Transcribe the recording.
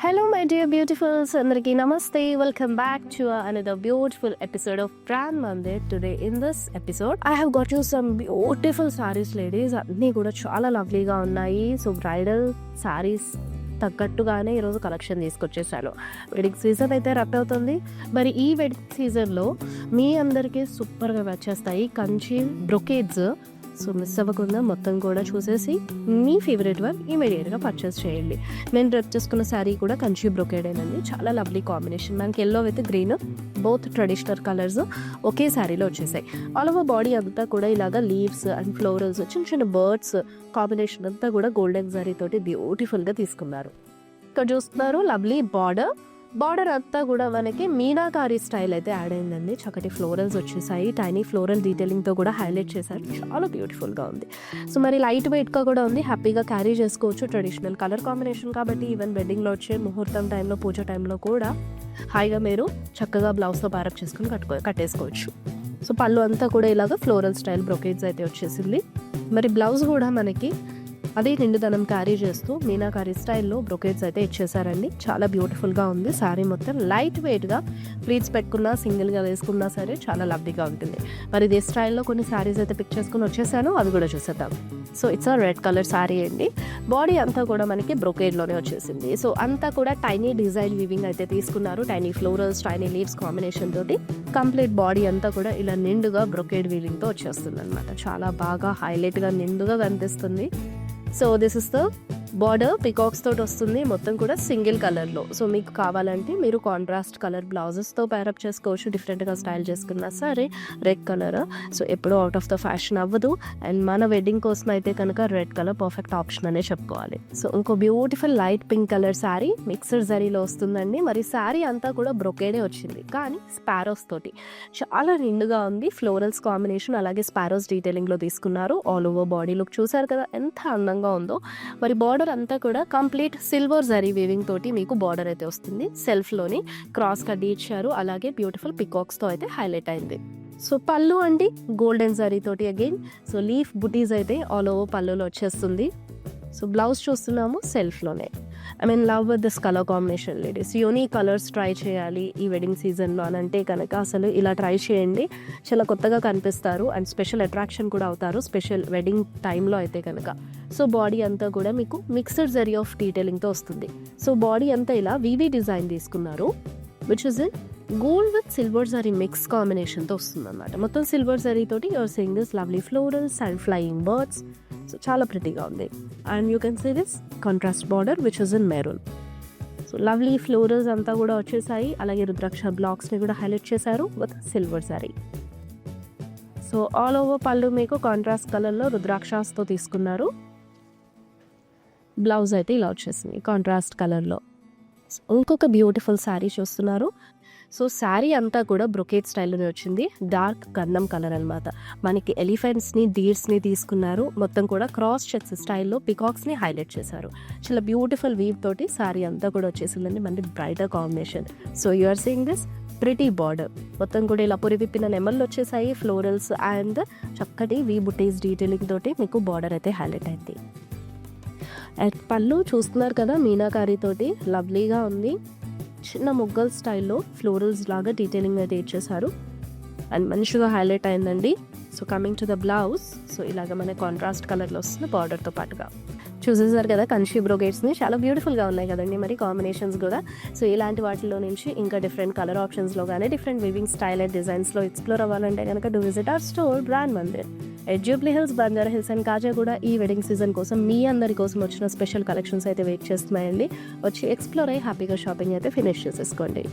Hello, my dear beautifuls. Andarki namaste. Welcome back to another beautiful episode of Brand Mandir. Today, in this episode, I have got you some beautiful sarees, ladies. అన్నీ కూడా చాలా లవ్లీగా ఉన్నాయి. So bridal saris తగ్గట్టుగానే ఈరోజు collection తీసుకొచ్చేసాను. Wedding season అయితే run అవుతుంది. మరి ఈ వెడ్డింగ్ సీజన్లో మీ అందరికీ సూపర్గా వచ్చేస్తాయి కంచి బ్రొకేడ్స్. సో మిస్ అవ్వకుండా మొత్తం కూడా చూసేసి మీ ఫేవరెట్ వన్ ఇమీడియట్గా పర్చేస్ చేయండి. నేను డ్రెప్ చేసుకున్న శారీ కూడా కంచి బ్రొకేడేనండి. చాలా లవ్లీ కాంబినేషన్. మనకి yellow with green both traditional colours ఒకే శారీలో వచ్చేసాయి. ఆల్ ఓవర్ బాడీ అంతా కూడా ఇలాగా లీవ్స్ అండ్ ఫ్లోరల్స్ చిన్న చిన్న బర్డ్స్ కాంబినేషన్ అంతా కూడా గోల్డెన్ జరీ తోటి బ్యూటిఫుల్గా తీసుకున్నారు. ఇక్కడ చూస్తున్నారు లవ్లీ బార్డర్ అంతా కూడా మనకి మీనాకారి స్టైల్ అయితే యాడ్ అయిందండి. చక్కటి ఫ్లోరల్స్ వచ్చేసాయి. టైనీ ఫ్లోరల్ డీటెయిలింగ్తో కూడా హైలైట్ చేశారు. చాలా బ్యూటిఫుల్గా ఉంది. సో మరి లైట్ వెయిట్గా కూడా ఉంది. హ్యాపీగా క్యారీ చేసుకోవచ్చు. ట్రెడిషనల్ కలర్ కాంబినేషన్ కాబట్టి ఈవెన్ వెడ్డింగ్లో వచ్చే ముహూర్తం టైంలో పూజ టైంలో కూడా హాయిగా మీరు చక్కగా బ్లౌజ్తో ప్యారప్ చేసుకుని కట్టేసుకోవచ్చు. సో పళ్ళు అంతా కూడా ఇలాగ ఫ్లోరల్ స్టైల్ బ్రొకేడ్స్ అయితే వచ్చేసింది. మరి బ్లౌజ్ కూడా మనకి అదే నిండుదనం క్యారీ చేస్తూ మీనాకారి స్టైల్లో బ్రొకేడ్స్ అయితే ఇచ్చేసారండి. చాలా బ్యూటిఫుల్గా ఉంది. శారీ మొత్తం లైట్ వెయిట్గా ప్లీట్స్ పెట్టుకున్నా సింగిల్గా వేసుకున్నా సరే చాలా లవ్లీగా ఉంటుంది. మరి ఇదే స్టైల్లో కొన్ని శారీస్ అయితే పిక్ చేసుకుని వచ్చేసాను. అవి కూడా చూసేద్దాం. So it's a red colour sari అండి. బాడీ అంతా కూడా మనకి బ్రొకేడ్లోనే వచ్చేసింది. సో అంతా కూడా టైనీ డిజైన్ వీవింగ్ అయితే తీసుకున్నారు. Tiny florals tiny leaves combination తోటి కంప్లీట్ బాడీ అంతా కూడా ఇలా నిండుగా బ్రొకేడ్ వీవింగ్తో వచ్చేస్తుంది అనమాట. చాలా బాగా హైలైట్గా నిండుగా కనిపిస్తుంది. So this is the border peacocks తోటి వస్తుంది. మొత్తం కూడా సింగిల్ కలర్లో. సో మీకు కావాలంటే మీరు కాంట్రాస్ట్ కలర్ బ్లౌజెస్తో ప్యారప్ చేసుకోవచ్చు. డిఫరెంట్గా స్టైల్ చేసుకున్నా సరే రెడ్ కలర్ సో ఎప్పుడూ అవుట్ ఆఫ్ ద ఫ్యాషన్ అవ్వదు. అండ్ మన వెడ్డింగ్ కోసం అయితే కనుక రెడ్ కలర్ పర్ఫెక్ట్ ఆప్షన్ అనే చెప్పుకోవాలి. సో ఇంకో beautiful light pink colour sari mixed జరీలో వస్తుందండి. మరి శారీ అంతా కూడా బ్రొకేడే వచ్చింది కానీ స్పారోస్ తోటి చాలా నిండుగా ఉంది. ఫ్లోరల్స్ కాంబినేషన్ అలాగే స్పారోస్ డీటెయిలింగ్లో తీసుకున్నారు. ఆల్ ఓవర్ బాడీ లుక్ చూసారు కదా ఎంత అందంగా ఉందో. మరి బార్డర్ అంతా కూడా కంప్లీట్ సిల్వర్ జరీ వీవింగ్ తోటి మీకు బార్డర్ అయితే వస్తుంది. సెల్ఫ్లోని క్రాస్ కడ్డీ ఇచ్చారు. అలాగే బ్యూటిఫుల్ పికాక్స్తో అయితే హైలైట్ అయింది. సో పళ్ళు అండి గోల్డెన్ జరీ తోటి అగైన్ సో లీఫ్ బుటీస్ అయితే ఆల్ ఓవర్ పళ్ళులో వచ్చేస్తుంది. సో బ్లౌజ్ చూస్తున్నాము సెల్ఫ్లోనే. I mean love with this colour combination ladies. Unique colours try చేయాలి ఈ వెడ్డింగ్ సీజన్లో అని అంటే కనుక అసలు ఇలా ట్రై చేయండి. చాలా కొత్తగా కనిపిస్తారు అండ్ స్పెషల్ అట్రాక్షన్ కూడా అవుతారు స్పెషల్ వెడ్డింగ్ టైంలో అయితే కనుక. సో బాడీ అంతా కూడా మీకు మిక్స్డ్ జరీ ఆఫ్ డీటెయిలింగ్తో వస్తుంది. సో బాడీ అంతా ఇలా వీవీ డిజైన్ తీసుకున్నారు which is in gold with silver zari mix కాంబినేషన్తో వస్తుంది అనమాట. మొత్తం సిల్వర్ జరీ తోటి your seeing this lovely florals and flying birds. So చాలా ప్రిటీగా ఉంది. And you can see this contrast border which is in maroon. So lovely florals అంతా కూడా వచ్చేసాయి. అలాగే రుద్రాక్ష బ్లాక్స్ని కూడా హైలైట్ చేశారు with silver zari. So all over పళ్ళు మీకు కాంట్రాస్ట్ కలర్లో రుద్రాక్షతో తీసుకున్నారు. బ్లౌజ్ అయితే ఇలా వచ్చేసింది కాంట్రాస్ట్ కలర్లో. ఇంకొక బ్యూటిఫుల్ శారీ చూస్తున్నారు. సో శారీ అంతా కూడా బ్రొకేట్ స్టైల్లోనే వచ్చింది. డార్క్ గంధం కలర్ అనమాట. మనకి ఎలిఫెంట్స్ని డీర్స్ని తీసుకున్నారు. మొత్తం కూడా క్రాస్ చెక్స్ స్టైల్లో పికాక్స్ని హైలైట్ చేశారు. చాలా బ్యూటిఫుల్ వీవ్ తోటి శారీ అంతా కూడా వచ్చేసిందండి. మనకి brighter combination. So you are seeing this pretty border. మొత్తం కూడా ఇలా పొరి విప్పిన నెమళ్ళు వచ్చేసాయి. ఫ్లోరల్స్ అండ్ చక్కటి వీ బుటీస్ డీటెయిలింగ్ తోటి మీకు బార్డర్ అయితే హైలైట్ అయింది. అండ్ పళ్ళు చూస్తున్నారు కదా మీనాకారి తోటి లవ్లీగా ఉంది. చిన్న ముగ్గల్ స్టైల్లో ఫ్లోరల్స్ లాగా డీటెయిలింగ్ అయితే ఇచ్చేసారు అండ్ మంచిగా హైలైట్ అయిందండి. So coming to the blouse so ఇలాగ మన కాంట్రాస్ట్ కలర్లో వస్తుంది బార్డర్తో పాటుగా. చూసేసారు కదా కంచి బ్రోకేట్స్ని చాలా బ్యూటిఫుల్గా ఉన్నాయి కదండి మరి కాంబినేషన్స్ కూడా. సో ఇలాంటి వాటిలో నుంచి ఇంకా డిఫరెంట్ కలర్ ఆప్షన్స్లో కానీ డిఫరెంట్ వివింగ్ స్టైల్ అండ్ డిజైన్స్లో ఎక్స్ప్లోర్ అవ్వాలంటే కనుక do visit our store brand Mandir at Jubilee Hills, Banjara Hills and Khajaguda. ఈ వెడ్డింగ్ సీజన్ కోసం మీ అందరి కోసం వచ్చిన స్పెషల్ కలెక్షన్స్ అయితే వెయిట్ చేస్తున్నాయండి. వచ్చి ఎక్స్ప్లోర్ అయ్యి హ్యాపీగా షాపింగ్ అయితే ఫినిష్ చేసేసుకోండి.